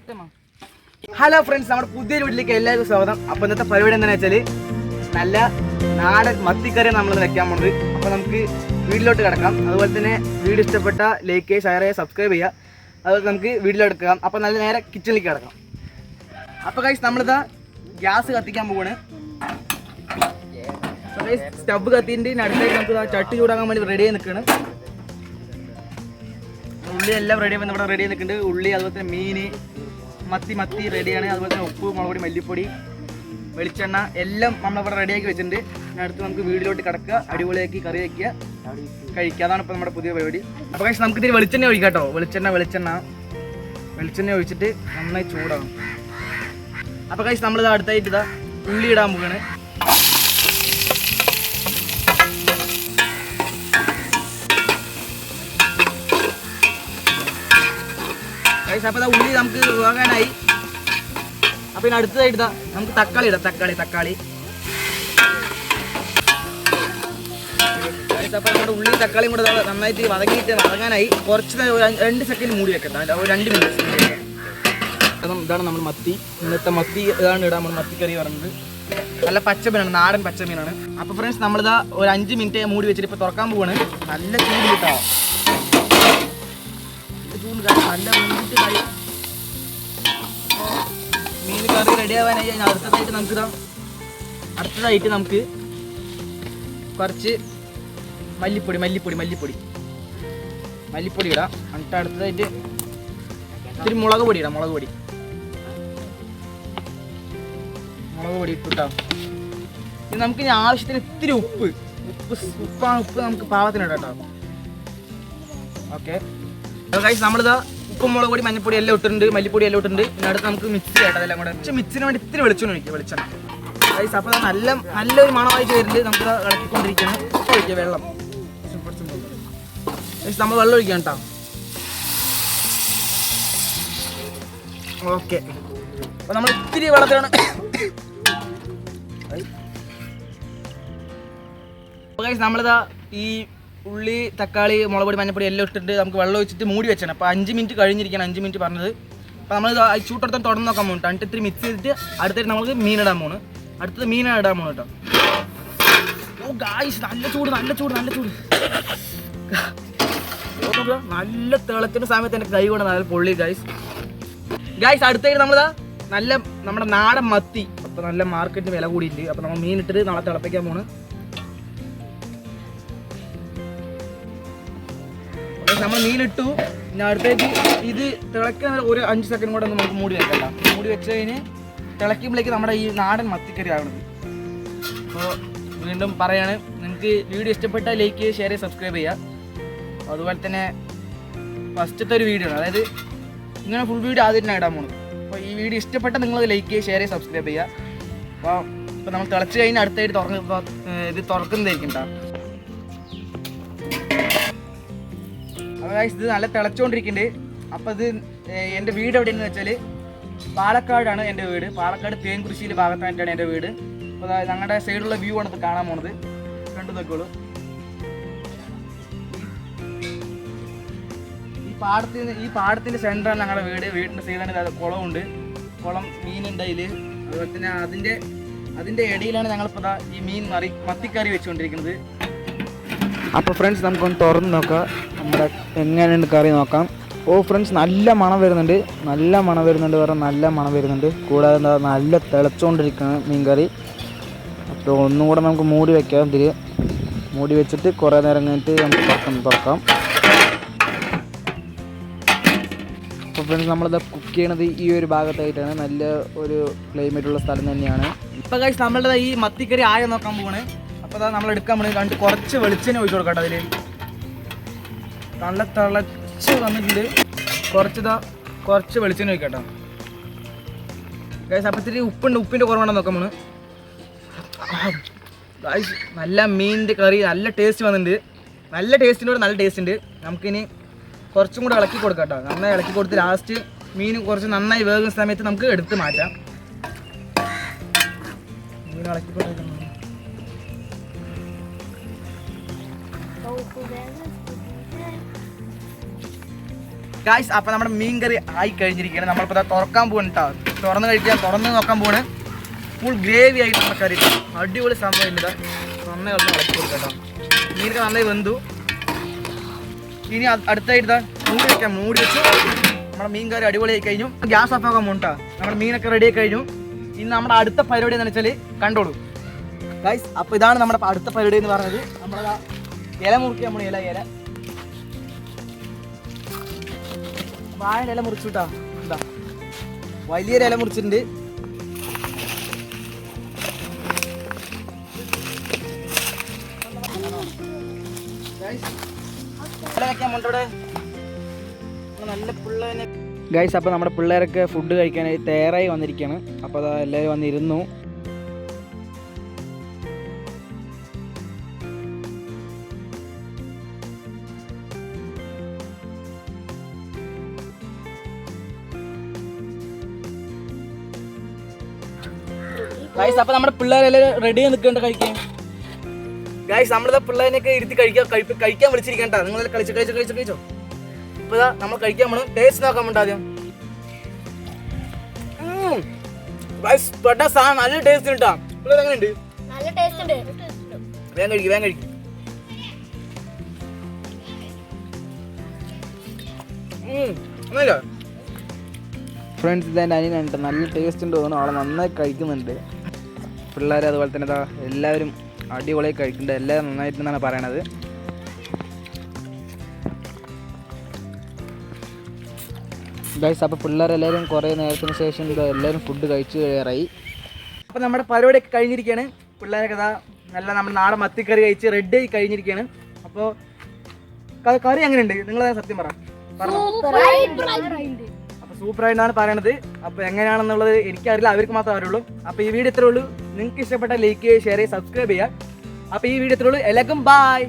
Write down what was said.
Hello friends, നമ്മുടെ പുതിയൊരു വീട്ടിലേക്ക് എല്ലാവർക്കും സ്വാഗതം. അപ്പോൾ ഇന്നത്തെ പരിപാടി എന്താണെന്ന് വെച്ചാൽ നല്ല നാടൻ മത്തിക്കറി നമ്മൾ വെക്കാൻ പോകുന്നത്. അപ്പോൾ നമുക്ക് വീട്ടിലോട്ട് കിടക്കാം. അതുപോലെ തന്നെ വീഡിയോ ഇഷ്ടപ്പെട്ട ലൈക്ക് ചെയ്യുക, ഷെയർ ചെയ്യുക, സബ്സ്ക്രൈബ് ചെയ്യുക. അതുപോലെ നമുക്ക് വീട്ടിലോട്ട് എടുക്കാം. അപ്പോൾ നല്ല നേരെ കിച്ചണിലേക്ക് കിടക്കാം. അപ്പോൾ ഗൈസ് നമ്മളിതാ ഗ്യാസ് കത്തിക്കാൻ പോവാണ്. സ്റ്റവ് കത്തിൻ്റെ അടുത്തേക്ക് നമുക്ക് ചട്ടി ചൂടാക്കാൻ വേണ്ടി റെഡി ആയി നിൽക്കുകയാണ്. ഉള്ളി എല്ലാം റെഡി ആയി ഇവിടെ റെഡി ആയി നിൽക്കുന്നുണ്ട്. ഉള്ളി, അതുപോലെ തന്നെ മീൻ, മത്തി റെഡിയാണ്. അതുപോലെ തന്നെ ഉപ്പ്, മുളക് പൊടി, മല്ലിപ്പൊടി, വെളിച്ചെണ്ണ എല്ലാം നമ്മളിവിടെ റെഡിയാക്കി വെച്ചിട്ടുണ്ട്. അടുത്ത് നമുക്ക് വീട്ടിലോട്ട് കിടക്കുക, അടിപൊളിയാക്കി കറി വയ്ക്കുക, കഴിക്കുക. അതാണ് ഇപ്പോൾ നമ്മുടെ പുതിയ പരിപാടി. അപ്പോൾ കഴിച്ച് നമുക്ക് ഇതിൽ വെളിച്ചെണ്ണ ഒഴിക്കാം കേട്ടോ. വെളിച്ചെണ്ണ ഒഴിച്ചിട്ട് നന്നായി ചൂടാകും. അപ്പോൾ കഴിച്ച് നമ്മളിത് അടുത്തായിട്ട് ഇതാ ഉള്ളി ഇടാൻ പോവുകയാണ്. അപ്പോൾ ഉള്ളി നമുക്ക് വാങ്ങാനായി. അപ്പോൾ ഇനി അടുത്തതായിട്ട് നമുക്ക് തക്കാളി ഇടാം. തക്കാളി അപ്പോൾ നമ്മുടെ ഉള്ളി തക്കാളിയും കൂടെ നന്നായിട്ട് വതങ്ങാനായി. കുറച്ച് 2 സെക്കൻഡ് മൂടി വെക്കട്ടെ, 2 മിനിറ്റ്. ഇതാണ് നമ്മൾ മത്തി. ഇന്നത്തെ മത്തി ഇതാണ് ഇടാൻ നമ്മൾ മത്തിക്കറി പറയുന്നത്. നല്ല പച്ചമീനാണ്, നാടൻ പച്ചമീനാണ്. അപ്പോൾ ഫ്രണ്ട്സ് നമ്മളിതാ ഒരു 5 മിനിറ്റ് മൂടി വെച്ചിട്ട് ഇപ്പോൾ തുറക്കാൻ പോവാണ്. നല്ല ചൂട് കിട്ടോ, നല്ല മീൻ കറി റെഡി ആവാനായി. അടുത്തതായിട്ട് നമുക്ക് കുറച്ച് മല്ലിപ്പൊടി ഇടാം. എന്നിട്ട് അടുത്തതായിട്ട് ഇത്തിരി മുളക് പൊടി ഇടാം. മുളക് പൊടി ഇട്ടിട്ടാ. ഇത് നമുക്ക് ഇനി ആവശ്യത്തിന് ഇത്തിരി ഉപ്പ് നമുക്ക് പാകത്തിന് ഇടാം കേട്ടോ. ഓക്കെ ഗൈസ്, നമ്മളിതാ ഉപ്പും മുളക് പൊടി, മഞ്ഞപ്പൊടി എല്ലാം ഇട്ടിട്ടുണ്ട്, മല്ലിപ്പൊടി എല്ലാം ഇട്ടിട്ടുണ്ട്. പിന്നെ അടുത്ത് നമുക്ക് മിക്സ് ചെയ്യട്ടെ അതെല്ലാം കൂടെ. പക്ഷേ മിക്സിന് വേണ്ടി ഇത്തിരി വെളിച്ചെണ്ണ ഗൈസ്. അപ്പോൾ നല്ലൊരു മണമായിട്ട് വരുന്നുണ്ട്. നമുക്ക് ഇളക്കിക്കൊണ്ടിരിക്കണം. ഒഴിക്കുക വെള്ളം ഗൈസ്, നമ്മൾ വെള്ളം ഒഴിക്കാം കേട്ടോ. ഓക്കെ, അപ്പോൾ നമ്മൾ ഇത്തിരി വെള്ളത്തിലാണ്. ഗൈസ് നമ്മളിതാ ഈ ഉള്ളി, തക്കാളി, മുളക് പൊടി, മഞ്ഞപ്പൊടി എല്ലാം ഇട്ടിട്ട് നമുക്ക് വെള്ളം ഒഴിച്ചിട്ട് മൂടി വെച്ചാണ്. അപ്പോൾ 5 മിനിറ്റ് കഴിഞ്ഞിരിക്കണം. 5 മിനിറ്റ് പറഞ്ഞത്. അപ്പോൾ നമ്മൾ ചൂട്ടെടുത്ത് തുറന്ന് നോക്കാൻ പോകും. എന്നിട്ട് ഇത്തിരി മിക്സ് ചെയ്തിട്ട് അടുത്തായിട്ട് നമുക്ക് മീനിടാൻ പോകുന്നു. അടുത്തത് മീനാണ് ഇടാൻ പോകുന്നു കേട്ടോ. ഓ ഗായ്സ്, നല്ല ചൂട്. നല്ല തിളക്കുന്ന സമയത്ത് എൻ്റെ കൈ കൊണ്ട് നല്ല പൊള്ളി ഗായ്സ്. അടുത്തായിട്ട് നമ്മളിതാ നമ്മുടെ നാടൻ മത്തി. അപ്പോൾ നല്ല മാർക്കറ്റിന് വില കൂടിയിട്ടുണ്ട്. അപ്പോൾ നമ്മൾ മീൻ ഇട്ടിട്ട് നാളെ തിളപ്പിക്കാൻ പോകുന്നു. നമ്മൾ മീനിട്ടു. പിന്നെ അടുത്തേക്ക് ഇത് തിളക്കാൻ ഒരു 5 സെക്കൻഡ് കൂടെ നമുക്ക് മൂടി വെക്കണ്ട. മൂടി വെച്ച് കഴിഞ്ഞ് തിളയ്ക്കുമ്പോഴേക്ക് നമ്മുടെ ഈ നാടൻ മത്തിക്കറി ആവണത്. അപ്പോൾ വീണ്ടും പറയാണ്, നിങ്ങൾക്ക് വീഡിയോ ഇഷ്ടപ്പെട്ടാൽ ലൈക്ക് ചെയ്യുക, ഷെയർ ചെയ്യുക, സബ്സ്ക്രൈബ് ചെയ്യുക. അതുപോലെ തന്നെ ഫസ്റ്റത്തെ ഒരു വീഡിയോ ആണ്, അതായത് ഇങ്ങനെ ഫുൾ വീഡിയോ ആദ്യം ഇടാൻ പോകുന്നത്. അപ്പോൾ ഈ വീഡിയോ ഇഷ്ടപ്പെട്ടാൽ നിങ്ങൾ ലൈക്ക് ചെയ്യുക, ഷെയർ ചെയ്യുക, സബ്സ്ക്രൈബ് ചെയ്യുക. അപ്പോൾ നമ്മൾ തിളച്ച് കഴിഞ്ഞ് അടുത്തായിട്ട് ഇത് തുറക്കുന്നതായിരിക്കും കേട്ടോ. ഇത് നല്ല തിളച്ചുകൊണ്ടിരിക്കുന്നുണ്ട്. അപ്പോൾ ഇത് എൻ്റെ വീട് എവിടെയെന്ന് വെച്ചാൽ പാലക്കാടാണ് എൻ്റെ വീട്. പാലക്കാട് തേൻകുറിശ്ശിയിൽ ഭാഗത്തായിട്ടാണ് എൻ്റെ വീട്. അപ്പോൾ ഞങ്ങളുടെ സൈഡുള്ള വ്യൂ ആണ് ഇത് കാണാൻ പോണത്. കണ്ടു നോക്കോളൂ. ഈ പാടത്തിൻ്റെ സെൻറ്ററാണ് ഞങ്ങളുടെ വീടിൻ്റെ സൈഡിലാണ് കുളമുണ്ട്. കുളം, മീനുണ്ട് അതിൽ. അതുപോലെ തന്നെ അതിൻ്റെ ഇടയിലാണ് ഞങ്ങളിപ്പോൾ ഈ മത്തിക്കറി വെച്ചുകൊണ്ടിരിക്കുന്നത്. അപ്പോൾ ഫ്രണ്ട്സ് നമുക്കൊന്ന് തുറന്ന് നോക്കാം, നമ്മുടെ എങ്ങനെയുണ്ട് കറി നോക്കാം. ഓ ഫ്രണ്ട്സ്, നല്ല മണം വരുന്നുണ്ട്. നല്ല മണം വരുന്നുണ്ട്. കൂടാതെ നല്ല തിളച്ചുകൊണ്ടിരിക്കുകയാണ് മീൻ കറി. അപ്പോൾ ഒന്നും കൂടെ നമുക്ക് മൂടി വയ്ക്കാം. മൂടി വെച്ചിട്ട് കുറേ നേരം കഴിഞ്ഞിട്ട് നമുക്ക് തുറക്കാം. അപ്പോൾ ഫ്രണ്ട്സ്, നമ്മളിത് കുക്ക് ചെയ്യണത് ഈ ഒരു ഭാഗത്തായിട്ടാണ്. നല്ല ഒരു ക്ലൈമറ്റുള്ള സ്ഥലം തന്നെയാണ്. ഇപ്പോൾ ഗൈസ് നമ്മളുടെ ഈ മത്തിക്കറി ആയ നോക്കാൻ പോവാണ്. അപ്പോൾ നമ്മൾ എടുക്കാൻ വേണ്ടി കുറച്ച് വെളിച്ചെണ്ണ ഒഴിച്ചു കൊടുക്കട്ടെ. അതിൽ നല്ല തിളച്ച് വന്നിട്ടുണ്ട്. കുറച്ച് വെളിച്ചെണ്ണ ഒഴിക്കട്ടോ ഗൈസ്. അപ്പോൾ ഇത്തിരി ഉപ്പിൻ്റെ കുറവുണ്ടെന്ന് നോക്കാൻ പോണ് ഗൈസ്. നല്ല മീനിൻ്റെ കറി നല്ല ടേസ്റ്റ് വന്നിട്ടുണ്ട്. നല്ല ടേസ്റ്റ് ഉണ്ട്. നമുക്കിനി കുറച്ചും കൂടെ ഇളക്കി കൊടുക്കാം കേട്ടോ. നന്നായി ഇളക്കി കൊടുത്ത് ലാസ്റ്റ് മീൻ കുറച്ച് നന്നായി വേകുന്ന സമയത്ത് നമുക്ക് എടുത്ത് മാറ്റാം. മീൻ ഇളക്കി കൊടുക്കണം. ഗായ്സ് അപ്പോൾ നമ്മുടെ മീൻ കറി ആയി കഴിഞ്ഞിരിക്കുകയാണ്. നമ്മളിപ്പോൾ തുറക്കാൻ പോകണം കേട്ടോ. തുറന്ന് നോക്കാൻ പോവാണ്. ഫുൾ ഗ്രേവി ആയിട്ട് നമ്മുടെ കറി അടിപൊളി സംഭവം ഉണ്ട്. നന്നായി ഒന്ന് ഇളക്കി കൊടുക്കാം കേട്ടോ. മീനൊക്കെ നന്നായി വെന്തു. ഇനി അടുത്തായിട്ട് മൂടി വെച്ചു. നമ്മുടെ മീൻ കറി അടിപൊളിയായി കഴിഞ്ഞു. ഗ്യാസ് ഓഫ് ആക്കാൻ പോകണ്ട. നമ്മുടെ മീനൊക്കെ റെഡി ആയി കഴിഞ്ഞു. ഇനി നമ്മുടെ അടുത്ത പരിപാടി എന്ന് വെച്ചാൽ കണ്ടോളൂ ഗായ്സ്. അപ്പോൾ ഇതാണ് നമ്മുടെ അടുത്ത പരിപാടി എന്ന് പറഞ്ഞത്. നമ്മളെ ഇല മുറിക്കാൻ പോണ ഇല വാഴയുടെ ഇല മുറിച്ചു കിട്ടാ. എന്താ വലിയൊരു ഇല മുറിച്ചിട്ടുണ്ട്. നല്ല പിള്ളേനെ ഗൈസ്. അപ്പോൾ നമ്മുടെ പിള്ളേരൊക്കെ ഫുഡ് കഴിക്കാനായി തയ്യാറായി വന്നിരിക്കുകയാണ്. അപ്പോൾ അതാ എല്ലാവരും വന്നിരുന്നു. ഗൈസ് അപ്പോൾ നമ്മുടെ പിള്ളേരെല്ലാം റെഡി ആയി നിൽക്കേണ്ട കഴിക്കാൻ. ഗൈസ് നമ്മളിതാ പിള്ളേരെയൊക്കെ ഇരുത്തി കഴിക്കാൻ വിളിച്ചിരിക്കണ്ട. നിങ്ങളെല്ലാം കഴിച്ചോ. ഇപ്പോൾ ഇതാ നമ്മൾ കഴിക്കാൻ പോകണം. ടേസ്റ്റ് നോക്കാൻ വേണ്ട ആദ്യം. ഗൈസ് പെട്ട സാധനം നല്ല ടേസ്റ്റ് കിട്ടാ. പിള്ളേർ എങ്ങനെയുണ്ട്? വേഗം കഴിക്കും. ഫ്രണ്ട്സ് ഇതെൻ്റെ അനിയനുണ്ട്. നല്ല ടേസ്റ്റ് ഉണ്ട് തോന്നുന്നു. അവളെ നന്നായി കഴിക്കുന്നുണ്ട്. പിള്ളേർ അതുപോലെ തന്നെ ഇതാ എല്ലാവരും അടിപൊളിയായി കഴിക്കുന്നുണ്ട്. എല്ലാവരും നന്നായിട്ടെന്നാണ് പറയണത്. ഗൈസ് അപ്പോൾ പിള്ളേരെല്ലാവരും കുറേ നേരത്തിന് ശേഷം ഇത് എല്ലാവരും ഫുഡ് കഴിച്ച് കയറായി. അപ്പോൾ നമ്മുടെ പരിപാടിയൊക്കെ കഴിഞ്ഞിരിക്കുകയാണ്. പിള്ളേരൊക്കെ ഇതാ നല്ല നമ്മുടെ നാടൻ മത്തിക്കറി കഴിച്ച് റെഡി ആയി കഴിഞ്ഞിരിക്കുകയാണ്. അപ്പോൾ കറി എങ്ങനെയുണ്ട്? നിങ്ങൾ സത്യം പറ. അപ്പോൾ സൂപ്പറായിട്ടാണ് പറയണത്. അപ്പോൾ എങ്ങനെയാണെന്നുള്ളത് എനിക്കറിയില്ല, അവർക്ക് മാത്രമേ അറിയുള്ളൂ. അപ്പോൾ ഈ വീഡിയോ ഇത്രേ ഉള്ളൂ. നിങ്ങൾക്ക് ഇഷ്ടപ്പെട്ട ലൈക്ക് ചെയ്യുക, ഷെയർ ചെയ്യുക, സബ്സ്ക്രൈബ് ചെയ്യുക. അപ്പോൾ ഈ വീഡിയോ ഇത്രേ ഉള്ളൂ. എല്ലാവർക്കും ബൈ.